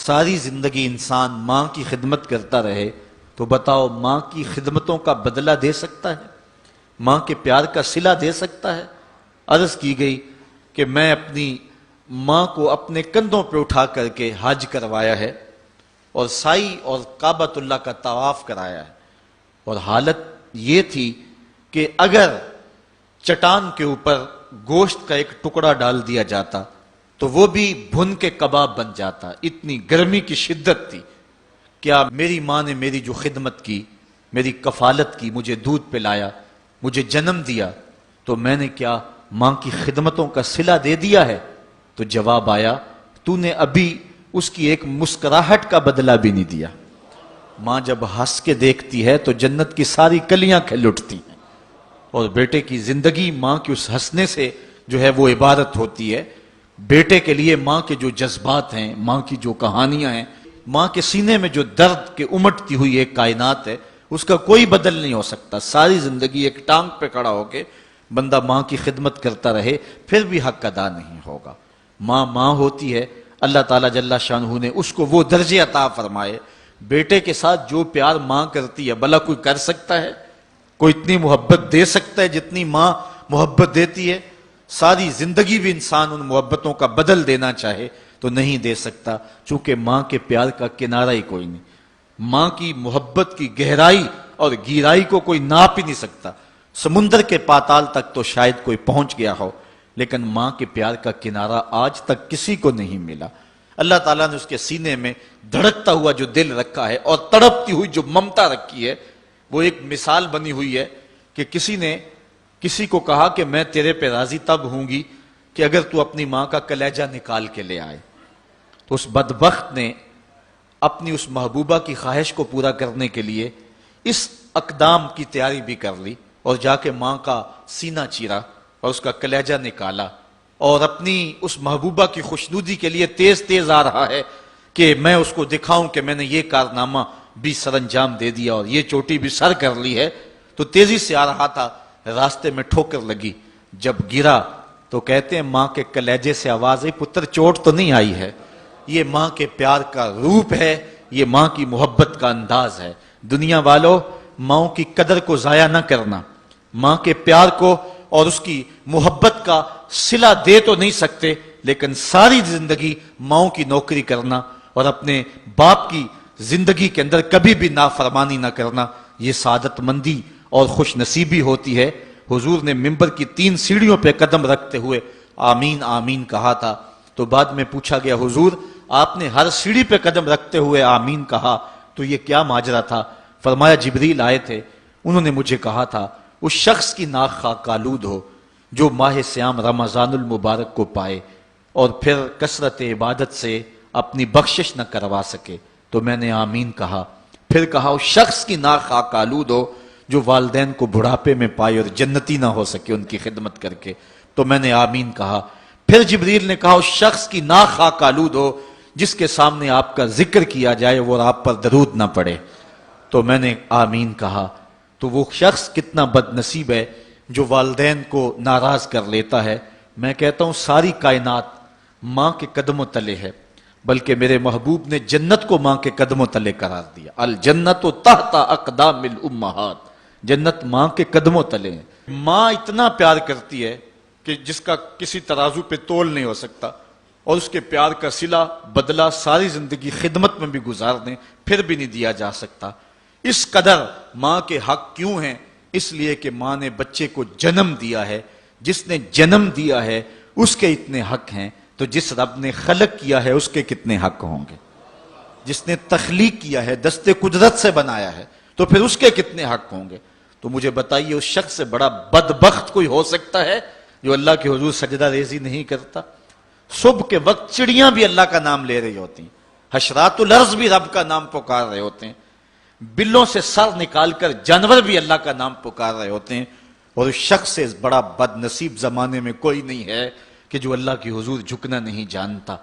ساری زندگی انسان ماں کی خدمت کرتا رہے تو بتاؤ ماں کی خدمتوں کا بدلہ دے سکتا ہے؟ ماں کے پیار کا صلہ دے سکتا ہے؟ عرض کی گئی کہ میں اپنی ماں کو اپنے کندھوں پہ اٹھا کر کے حج کروایا ہے اور سائی اور کعبۃ اللہ کا طواف کرایا ہے، اور حالت یہ تھی کہ اگر چٹان کے اوپر گوشت کا ایک ٹکڑا ڈال دیا جاتا تو وہ بھی بھن کے کباب بن جاتا، اتنی گرمی کی شدت تھی۔ کیا میری ماں نے میری جو خدمت کی، میری کفالت کی، مجھے دودھ پلایا، مجھے جنم دیا، تو میں نے کیا ماں کی خدمتوں کا صلہ دے دیا ہے؟ تو جواب آیا تو نے ابھی اس کی ایک مسکراہٹ کا بدلہ بھی نہیں دیا۔ ماں جب ہنس کے دیکھتی ہے تو جنت کی ساری کلیاں کھل اٹھتی ہیں، اور بیٹے کی زندگی ماں کے اس ہنسنے سے جو ہے وہ عبارت ہوتی ہے۔ بیٹے کے لیے ماں کے جو جذبات ہیں، ماں کی جو کہانیاں ہیں، ماں کے سینے میں جو درد کے امٹتی ہوئی ایک کائنات ہے، اس کا کوئی بدل نہیں ہو سکتا۔ ساری زندگی ایک ٹانگ پہ کھڑا ہو کے بندہ ماں کی خدمت کرتا رہے پھر بھی حق ادا نہیں ہوگا۔ ماں ماں ہوتی ہے، اللہ تعالیٰ جل شانہ نے اس کو وہ درجے عطا فرمائے۔ بیٹے کے ساتھ جو پیار ماں کرتی ہے بھلا کوئی کر سکتا ہے؟ کوئی اتنی محبت دے سکتا ہے جتنی ماں محبت دیتی ہے؟ ساری زندگی بھی انسان ان محبتوں کا بدل دینا چاہے تو نہیں دے سکتا، چونکہ ماں کے پیار کا کنارہ ہی کوئی نہیں۔ ماں کی محبت کی گہرائی اور گہرائی کو کوئی ناپ ہی نہیں سکتا۔ سمندر کے پاتال تک تو شاید کوئی پہنچ گیا ہو، لیکن ماں کے پیار کا کنارہ آج تک کسی کو نہیں ملا۔ اللہ تعالیٰ نے اس کے سینے میں دھڑکتا ہوا جو دل رکھا ہے اور تڑپتی ہوئی جو ممتا رکھی ہے، وہ ایک مثال بنی ہوئی ہے کہ کسی نے کسی کو کہا کہ میں تیرے پہ راضی تب ہوں گی کہ اگر تو اپنی ماں کا کلیجہ نکال کے لے آئے۔ تو اس بدبخت نے اپنی اس محبوبہ کی خواہش کو پورا کرنے کے لیے اس اقدام کی تیاری بھی کر لی، اور جا کے ماں کا سینہ چیرا اور اس کا کلیجہ نکالا، اور اپنی اس محبوبہ کی خوشنودی کے لیے تیز تیز آ رہا ہے کہ میں اس کو دکھاؤں کہ میں نے یہ کارنامہ بھی سر انجام دے دیا اور یہ چوٹی بھی سر کر لی ہے۔ تو تیزی سے آ رہا تھا، راستے میں ٹھوکر لگی، جب گرا تو کہتے ہیں ماں کے کلیجے سے آواز آئی پتر چوٹ تو نہیں آئی ہے؟ یہ ماں کے پیار کا روپ ہے، یہ ماں کی محبت کا انداز ہے۔ دنیا والوں، ماں کی قدر کو ضائع نہ کرنا، ماں کے پیار کو اور اس کی محبت کا صلہ دے تو نہیں سکتے، لیکن ساری زندگی ماں کی نوکری کرنا اور اپنے باپ کی زندگی کے اندر کبھی بھی نافرمانی نہ کرنا، یہ سعادت مندی اور خوش نصیبی ہوتی ہے۔ حضور نے منبر کی 3 سیڑھیوں پہ قدم رکھتے ہوئے آمین آمین کہا تھا، تو بعد میں پوچھا گیا حضور آپ نے ہر سیڑھی پہ قدم رکھتے ہوئے آمین کہا تو یہ کیا ماجرا تھا؟ فرمایا جبریل آئے تھے، انہوں نے مجھے کہا تھا اس شخص کی ناک خاک آلود ہو جو ماہ سیام رمضان المبارک کو پائے اور پھر کثرت عبادت سے اپنی بخشش نہ کروا سکے، تو میں نے آمین کہا۔ پھر کہا اس شخص کی ناک خاک آلود ہو جو والدین کو بڑھاپے میں پائے اور جنتی نہ ہو سکے ان کی خدمت کر کے، تو میں نے آمین کہا۔ پھر جبریل نے کہا اس شخص کی ناک خاک آلود ہو جس کے سامنے آپ کا ذکر کیا جائے اور آپ پر درود نہ پڑے، تو میں نے آمین کہا۔ تو وہ شخص کتنا بد نصیب ہے جو والدین کو ناراض کر لیتا ہے۔ میں کہتا ہوں ساری کائنات ماں کے قدموں تلے ہے، بلکہ میرے محبوب نے جنت کو ماں کے قدموں تلے قرار دیا۔ الجنت تحت اقدام الامہات، جنت ماں کے قدموں تلے ہیں۔ ماں اتنا پیار کرتی ہے کہ جس کا کسی ترازو پہ تول نہیں ہو سکتا، اور اس کے پیار کا صلہ بدلہ ساری زندگی خدمت میں بھی گزار دیں پھر بھی نہیں دیا جا سکتا۔ اس قدر ماں کے حق کیوں ہیں؟ اس لیے کہ ماں نے بچے کو جنم دیا ہے۔ جس نے جنم دیا ہے اس کے اتنے حق ہیں، تو جس رب نے خلق کیا ہے اس کے کتنے حق ہوں گے؟ جس نے تخلیق کیا ہے، دست قدرت سے بنایا ہے، تو پھر اس کے کتنے حق ہوں گے؟ تو مجھے بتائیے اس شخص سے بڑا بدبخت کوئی ہو سکتا ہے جو اللہ کے حضور سجدہ ریزی نہیں کرتا؟ صبح کے وقت چڑیاں بھی اللہ کا نام لے رہی ہوتی ہیں، حشرات الارض بھی رب کا نام پکار رہے ہوتے ہیں، بلوں سے سر نکال کر جانور بھی اللہ کا نام پکار رہے ہوتے ہیں، اور اس شخص سے بڑا بد نصیب زمانے میں کوئی نہیں ہے کہ جو اللہ کی حضور جھکنا نہیں جانتا۔